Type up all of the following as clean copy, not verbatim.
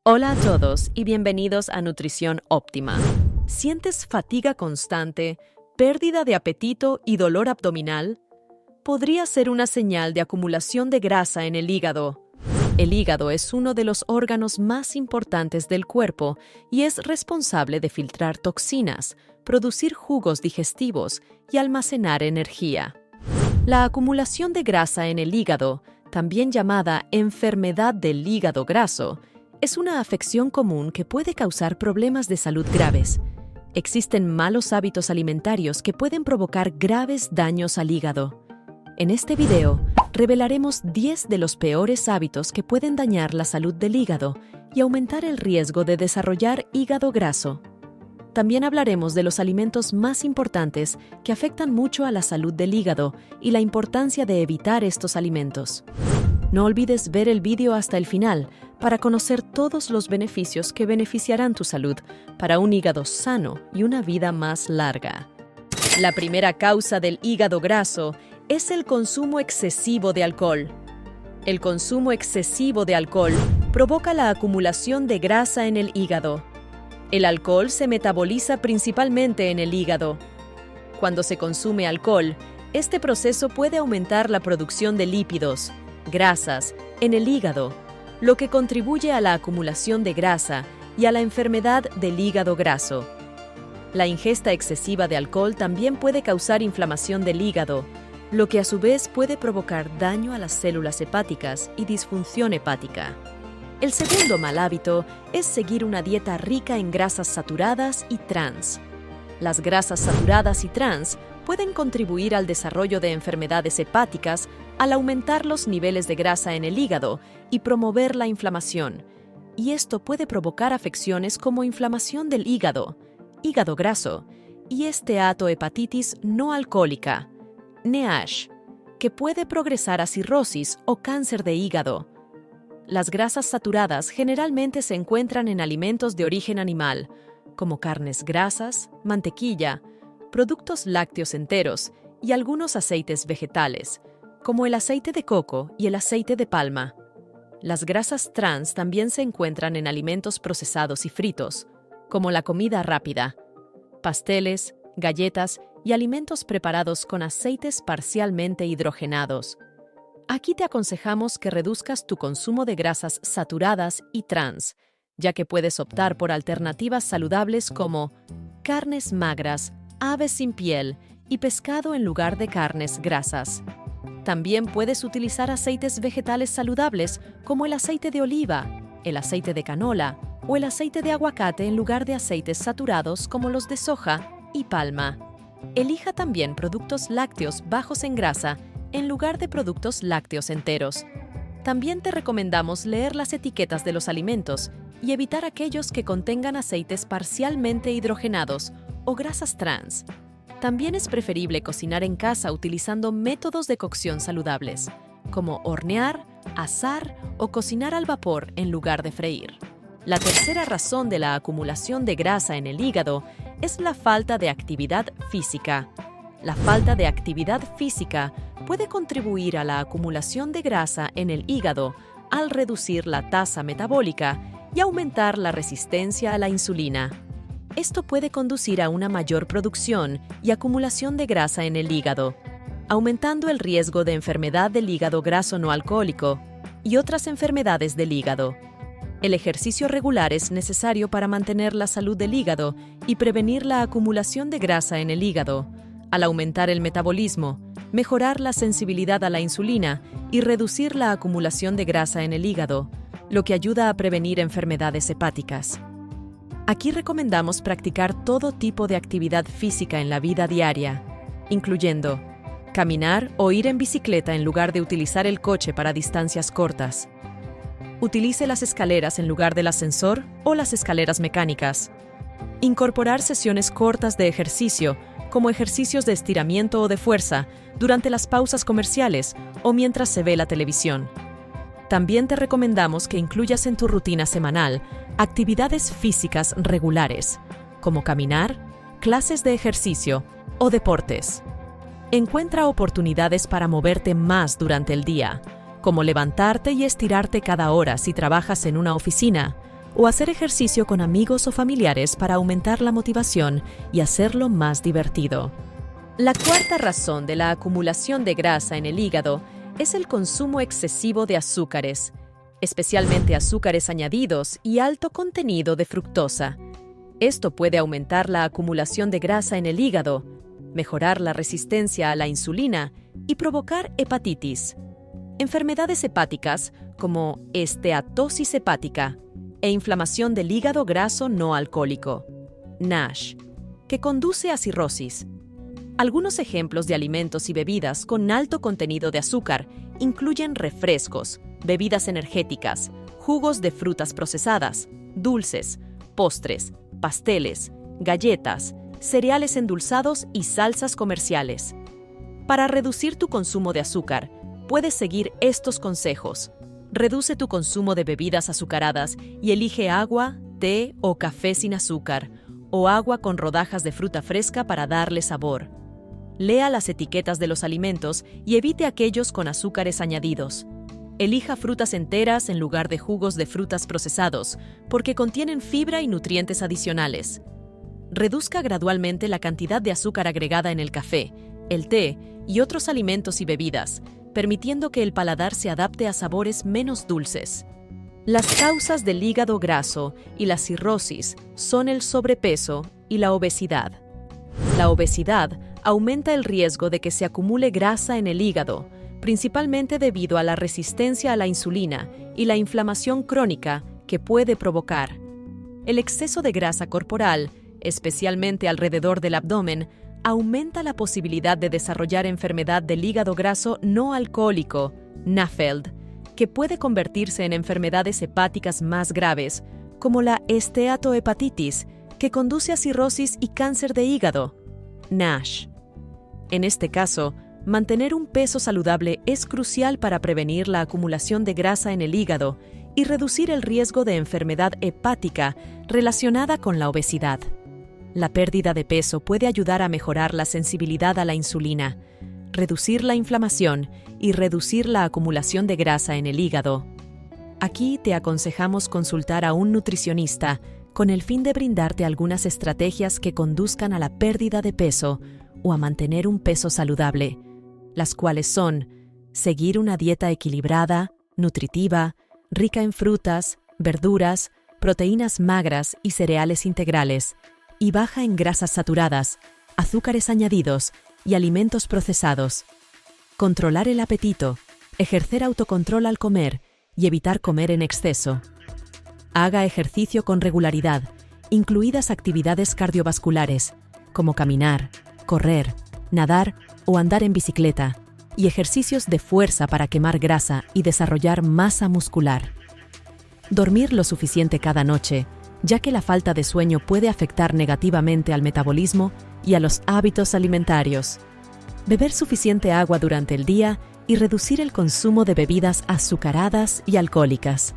Hola a todos y bienvenidos a Nutrición Óptima. ¿Sientes fatiga constante, pérdida de apetito y dolor abdominal? Podría ser una señal de acumulación de grasa en el hígado. El hígado es uno de los órganos más importantes del cuerpo y es responsable de filtrar toxinas, producir jugos digestivos y almacenar energía. La acumulación de grasa en el hígado, también llamada enfermedad del hígado graso, es una afección común que puede causar problemas de salud graves. Existen malos hábitos alimentarios que pueden provocar graves daños al hígado. En este video, revelaremos 10 de los peores hábitos que pueden dañar la salud del hígado y aumentar el riesgo de desarrollar hígado graso. También hablaremos de los alimentos más importantes que afectan mucho a la salud del hígado y la importancia de evitar estos alimentos. No olvides ver el video hasta el final para conocer todos los beneficios que beneficiarán tu salud para un hígado sano y una vida más larga. La primera causa del hígado graso es el consumo excesivo de alcohol. El consumo excesivo de alcohol provoca la acumulación de grasa en el hígado. El alcohol se metaboliza principalmente en el hígado. Cuando se consume alcohol, este proceso puede aumentar la producción de lípidos, grasas, en el hígado, lo que contribuye a la acumulación de grasa y a la enfermedad del hígado graso. La ingesta excesiva de alcohol también puede causar inflamación del hígado, lo que a su vez puede provocar daño a las células hepáticas y disfunción hepática. El segundo mal hábito es seguir una dieta rica en grasas saturadas y trans. Las grasas saturadas y trans pueden contribuir al desarrollo de enfermedades hepáticas al aumentar los niveles de grasa en el hígado y promover la inflamación. Y esto puede provocar afecciones como inflamación del hígado, hígado graso y esteatohepatitis no alcohólica, NASH, que puede progresar a cirrosis o cáncer de hígado. Las grasas saturadas generalmente se encuentran en alimentos de origen animal, como carnes grasas, mantequilla, productos lácteos enteros y algunos aceites vegetales, como el aceite de coco y el aceite de palma. Las grasas trans también se encuentran en alimentos procesados y fritos, como la comida rápida, pasteles, galletas y alimentos preparados con aceites parcialmente hidrogenados. Aquí te aconsejamos que reduzcas tu consumo de grasas saturadas y trans, ya que puedes optar por alternativas saludables como carnes magras, aves sin piel y pescado en lugar de carnes grasas. También puedes utilizar aceites vegetales saludables como el aceite de oliva, el aceite de canola o el aceite de aguacate en lugar de aceites saturados como los de soja y palma. Elija también productos lácteos bajos en grasa en lugar de productos lácteos enteros. También te recomendamos leer las etiquetas de los alimentos y evitar aquellos que contengan aceites parcialmente hidrogenados o grasas trans. También es preferible cocinar en casa utilizando métodos de cocción saludables, como hornear, asar o cocinar al vapor en lugar de freír. La tercera razón de la acumulación de grasa en el hígado es la falta de actividad física. La falta de actividad física puede contribuir a la acumulación de grasa en el hígado al reducir la tasa metabólica y aumentar la resistencia a la insulina. Esto puede conducir a una mayor producción y acumulación de grasa en el hígado, aumentando el riesgo de enfermedad del hígado graso no alcohólico y otras enfermedades del hígado. El ejercicio regular es necesario para mantener la salud del hígado y prevenir la acumulación de grasa en el hígado, al aumentar el metabolismo, mejorar la sensibilidad a la insulina y reducir la acumulación de grasa en el hígado, lo que ayuda a prevenir enfermedades hepáticas. Aquí recomendamos practicar todo tipo de actividad física en la vida diaria, incluyendo caminar o ir en bicicleta en lugar de utilizar el coche para distancias cortas. Utilice las escaleras en lugar del ascensor o las escaleras mecánicas. Incorporar sesiones cortas de ejercicio, como ejercicios de estiramiento o de fuerza, durante las pausas comerciales o mientras se ve la televisión. También te recomendamos que incluyas en tu rutina semanal actividades físicas regulares, como caminar, clases de ejercicio o deportes. Encuentra oportunidades para moverte más durante el día, como levantarte y estirarte cada hora si trabajas en una oficina, o hacer ejercicio con amigos o familiares para aumentar la motivación y hacerlo más divertido. La cuarta razón de la acumulación de grasa en el hígado es el consumo excesivo de azúcares, especialmente azúcares añadidos y alto contenido de fructosa. Esto puede aumentar la acumulación de grasa en el hígado, mejorar la resistencia a la insulina y provocar hepatitis. Enfermedades hepáticas como esteatosis hepática e inflamación del hígado graso no alcohólico, NASH, que conduce a cirrosis. Algunos ejemplos de alimentos y bebidas con alto contenido de azúcar incluyen refrescos, bebidas energéticas, jugos de frutas procesadas, dulces, postres, pasteles, galletas, cereales endulzados y salsas comerciales. Para reducir tu consumo de azúcar, puedes seguir estos consejos. Reduce tu consumo de bebidas azucaradas y elige agua, té o café sin azúcar, o agua con rodajas de fruta fresca para darle sabor. Lea las etiquetas de los alimentos y evite aquellos con azúcares añadidos. Elija frutas enteras en lugar de jugos de frutas procesados, porque contienen fibra y nutrientes adicionales. Reduzca gradualmente la cantidad de azúcar agregada en el café, el té y otros alimentos y bebidas, permitiendo que el paladar se adapte a sabores menos dulces. Las causas del hígado graso y la cirrosis son el sobrepeso y la obesidad. La obesidad aumenta el riesgo de que se acumule grasa en el hígado, principalmente debido a la resistencia a la insulina y la inflamación crónica que puede provocar. El exceso de grasa corporal, especialmente alrededor del abdomen, aumenta la posibilidad de desarrollar enfermedad del hígado graso no alcohólico, NAFLD, que puede convertirse en enfermedades hepáticas más graves, como la esteatohepatitis, que conduce a cirrosis y cáncer de hígado, NASH. En este caso, mantener un peso saludable es crucial para prevenir la acumulación de grasa en el hígado y reducir el riesgo de enfermedad hepática relacionada con la obesidad. La pérdida de peso puede ayudar a mejorar la sensibilidad a la insulina, reducir la inflamación y reducir la acumulación de grasa en el hígado. Aquí te aconsejamos consultar a un nutricionista con el fin de brindarte algunas estrategias que conduzcan a la pérdida de peso o a mantener un peso saludable, las cuales son seguir una dieta equilibrada, nutritiva, rica en frutas, verduras, proteínas magras y cereales integrales, y baja en grasas saturadas, azúcares añadidos y alimentos procesados. Controlar el apetito, ejercer autocontrol al comer y evitar comer en exceso. Haga ejercicio con regularidad, incluidas actividades cardiovasculares, como caminar, correr, nadar o andar en bicicleta, y ejercicios de fuerza para quemar grasa y desarrollar masa muscular. Dormir lo suficiente cada noche, ya que la falta de sueño puede afectar negativamente al metabolismo y a los hábitos alimentarios. Beber suficiente agua durante el día y reducir el consumo de bebidas azucaradas y alcohólicas.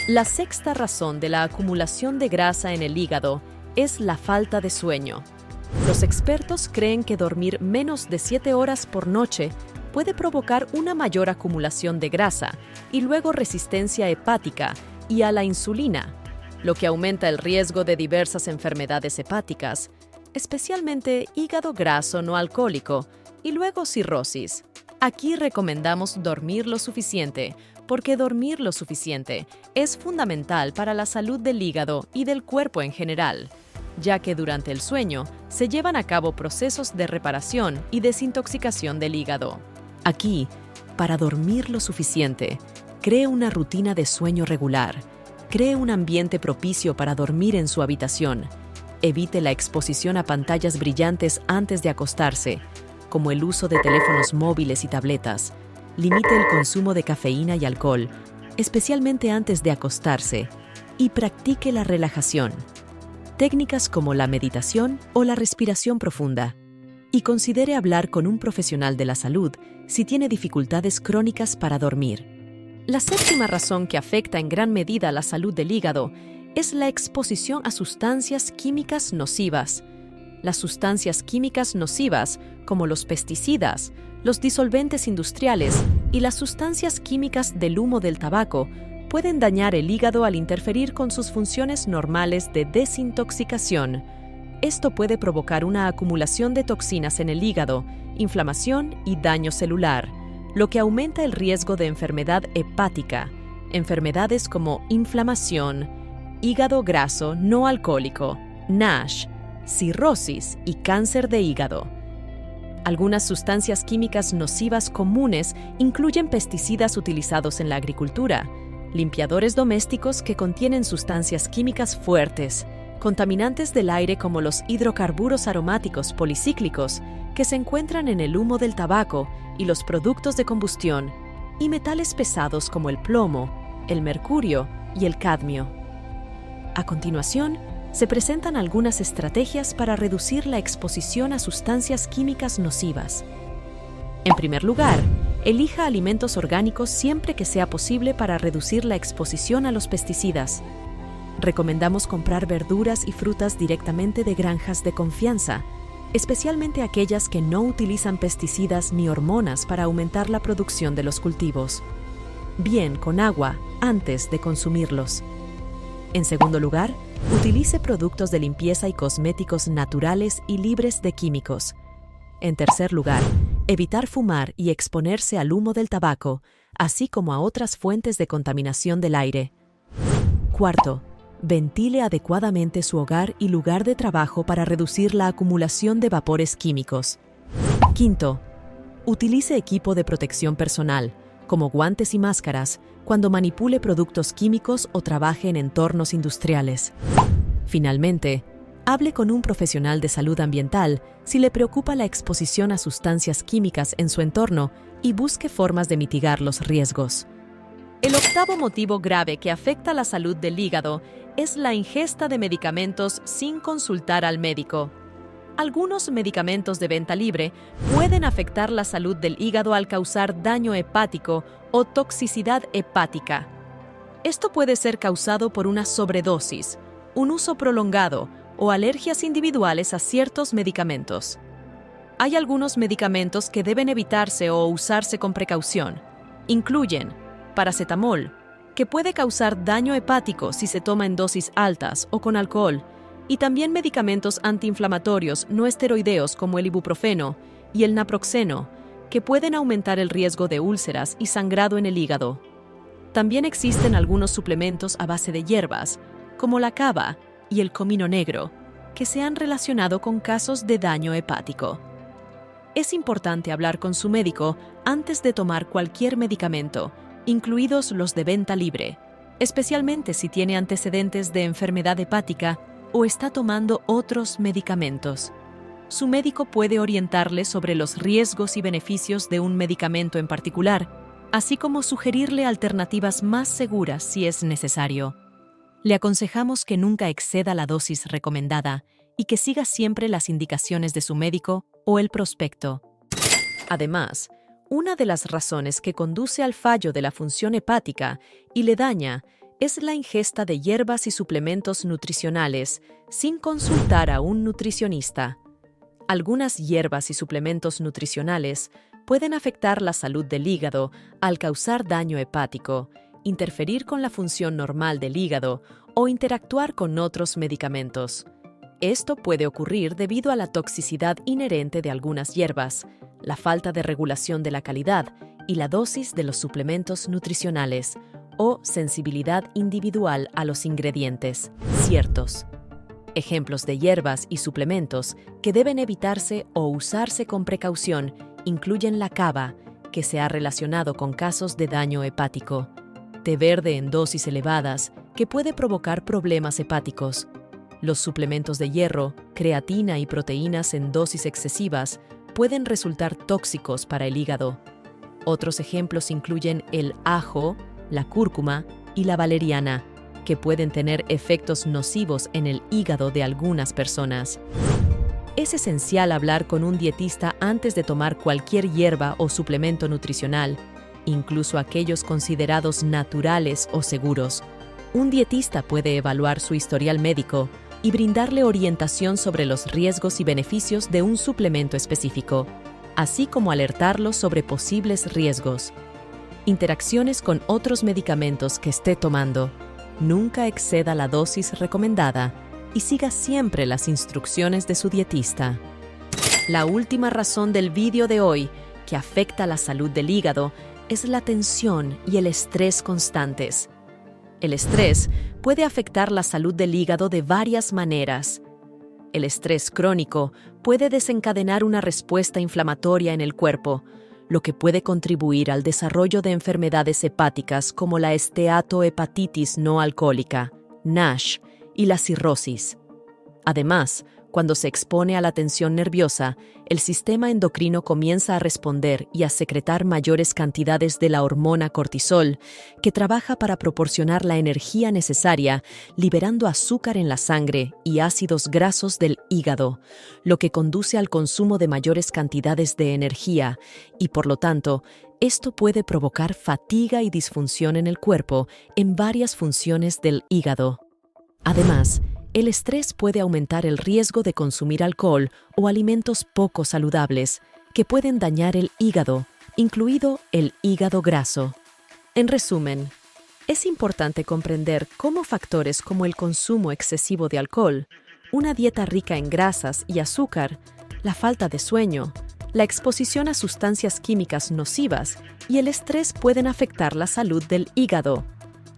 La sexta razón de la acumulación de grasa en el hígado es la falta de sueño. Los expertos creen que dormir menos de 7 horas por noche puede provocar una mayor acumulación de grasa y luego resistencia hepática y a la insulina, lo que aumenta el riesgo de diversas enfermedades hepáticas, especialmente hígado graso no alcohólico y luego cirrosis. Aquí recomendamos dormir lo suficiente, porque dormir lo suficiente es fundamental para la salud del hígado y del cuerpo en general, ya que durante el sueño se llevan a cabo procesos de reparación y desintoxicación del hígado. Aquí, para dormir lo suficiente, cree una rutina de sueño regular. Cree un ambiente propicio para dormir en su habitación. Evite la exposición a pantallas brillantes antes de acostarse, como el uso de teléfonos móviles y tabletas. Limite el consumo de cafeína y alcohol, especialmente antes de acostarse, y practique la relajación. Técnicas como la meditación o la respiración profunda. Y considere hablar con un profesional de la salud si tiene dificultades crónicas para dormir. La séptima razón que afecta en gran medida la salud del hígado es la exposición a sustancias químicas nocivas. Las sustancias químicas nocivas, como los pesticidas, los disolventes industriales y las sustancias químicas del humo del tabaco, pueden dañar el hígado al interferir con sus funciones normales de desintoxicación. Esto puede provocar una acumulación de toxinas en el hígado, inflamación y daño celular, lo que aumenta el riesgo de enfermedad hepática, enfermedades como inflamación, hígado graso no alcohólico, NASH, cirrosis y cáncer de hígado. Algunas sustancias químicas nocivas comunes incluyen pesticidas utilizados en la agricultura, limpiadores domésticos que contienen sustancias químicas fuertes, contaminantes del aire como los hidrocarburos aromáticos policíclicos que se encuentran en el humo del tabaco y los productos de combustión, y metales pesados como el plomo, el mercurio y el cadmio. A continuación, se presentan algunas estrategias para reducir la exposición a sustancias químicas nocivas. En primer lugar, elija alimentos orgánicos siempre que sea posible para reducir la exposición a los pesticidas. Recomendamos comprar verduras y frutas directamente de granjas de confianza, especialmente aquellas que no utilizan pesticidas ni hormonas para aumentar la producción de los cultivos. Bien con agua antes de consumirlos. En segundo lugar, utilice productos de limpieza y cosméticos naturales y libres de químicos. En tercer lugar, evitar fumar y exponerse al humo del tabaco, así como a otras fuentes de contaminación del aire. Cuarto, ventile adecuadamente su hogar y lugar de trabajo para reducir la acumulación de vapores químicos. Quinto, utilice equipo de protección personal, como guantes y máscaras, cuando manipule productos químicos o trabaje en entornos industriales. Finalmente, hable con un profesional de salud ambiental si le preocupa la exposición a sustancias químicas en su entorno y busque formas de mitigar los riesgos. El octavo motivo grave que afecta la salud del hígado es la ingesta de medicamentos sin consultar al médico. Algunos medicamentos de venta libre pueden afectar la salud del hígado al causar daño hepático o toxicidad hepática. Esto puede ser causado por una sobredosis, un uso prolongado o alergias individuales a ciertos medicamentos. Hay algunos medicamentos que deben evitarse o usarse con precaución. Incluyen paracetamol, que puede causar daño hepático si se toma en dosis altas o con alcohol, y también medicamentos antiinflamatorios no esteroideos como el ibuprofeno y el naproxeno, que pueden aumentar el riesgo de úlceras y sangrado en el hígado. También existen algunos suplementos a base de hierbas, como la cava y el comino negro, que se han relacionado con casos de daño hepático. Es importante hablar con su médico antes de tomar cualquier medicamento, incluidos los de venta libre, especialmente si tiene antecedentes de enfermedad hepática o está tomando otros medicamentos. Su médico puede orientarle sobre los riesgos y beneficios de un medicamento en particular, así como sugerirle alternativas más seguras si es necesario. Le aconsejamos que nunca exceda la dosis recomendada y que siga siempre las indicaciones de su médico o el prospecto. Además, una de las razones que conduce al fallo de la función hepática y le daña es la ingesta de hierbas y suplementos nutricionales sin consultar a un nutricionista. Algunas hierbas y suplementos nutricionales pueden afectar la salud del hígado al causar daño hepático, interferir con la función normal del hígado o interactuar con otros medicamentos. Esto puede ocurrir debido a la toxicidad inherente de algunas hierbas, la falta de regulación de la calidad y la dosis de los suplementos nutricionales, o sensibilidad individual a los ingredientes ciertos. Ejemplos de hierbas y suplementos que deben evitarse o usarse con precaución incluyen la cava, que se ha relacionado con casos de daño hepático, té verde en dosis elevadas, que puede provocar problemas hepáticos, los suplementos de hierro, creatina y proteínas en dosis excesivas pueden resultar tóxicos para el hígado. Otros ejemplos incluyen el ajo, la cúrcuma y la valeriana, que pueden tener efectos nocivos en el hígado de algunas personas. Es esencial hablar con un dietista antes de tomar cualquier hierba o suplemento nutricional, incluso aquellos considerados naturales o seguros. Un dietista puede evaluar su historial médico y brindarle orientación sobre los riesgos y beneficios de un suplemento específico, así como alertarlo sobre posibles riesgos. interacciones con otros medicamentos que esté tomando. Nunca exceda la dosis recomendada y siga siempre las instrucciones de su dietista. La última razón del vídeo de hoy que afecta la salud del hígado es la tensión y el estrés constantes. El estrés puede afectar la salud del hígado de varias maneras. El estrés crónico puede desencadenar una respuesta inflamatoria en el cuerpo, lo que puede contribuir al desarrollo de enfermedades hepáticas como la esteatohepatitis no alcohólica, NASH, y la cirrosis. Además, cuando se expone a la tensión nerviosa, el sistema endocrino comienza a responder y a secretar mayores cantidades de la hormona cortisol, que trabaja para proporcionar la energía necesaria, liberando azúcar en la sangre y ácidos grasos del hígado, lo que conduce al consumo de mayores cantidades de energía y, por lo tanto, esto puede provocar fatiga y disfunción en el cuerpo en varias funciones del hígado. Además, el estrés puede aumentar el riesgo de consumir alcohol o alimentos poco saludables que pueden dañar el hígado, incluido el hígado graso. En resumen, es importante comprender cómo factores como el consumo excesivo de alcohol, una dieta rica en grasas y azúcar, la falta de sueño, la exposición a sustancias químicas nocivas y el estrés pueden afectar la salud del hígado.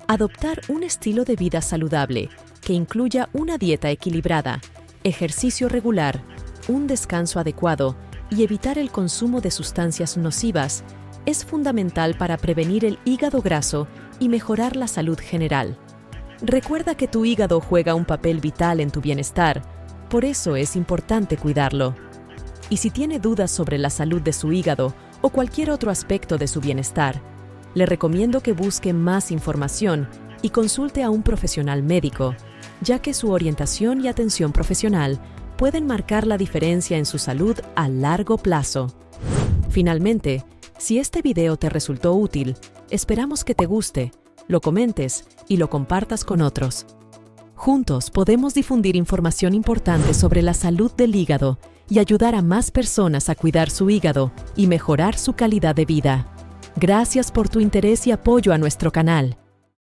Adoptar un estilo de vida saludable que incluya una dieta equilibrada, ejercicio regular, un descanso adecuado y evitar el consumo de sustancias nocivas es fundamental para prevenir el hígado graso y mejorar la salud general. Recuerda que tu hígado juega un papel vital en tu bienestar, por eso es importante cuidarlo. Y si tiene dudas sobre la salud de su hígado o cualquier otro aspecto de su bienestar, le recomiendo que busque más información y consulte a un profesional médico, ya que su orientación y atención profesional pueden marcar la diferencia en su salud a largo plazo. Finalmente, si este video te resultó útil, esperamos que te guste, lo comentes y lo compartas con otros. Juntos podemos difundir información importante sobre la salud del hígado y ayudar a más personas a cuidar su hígado y mejorar su calidad de vida. Gracias por tu interés y apoyo a nuestro canal.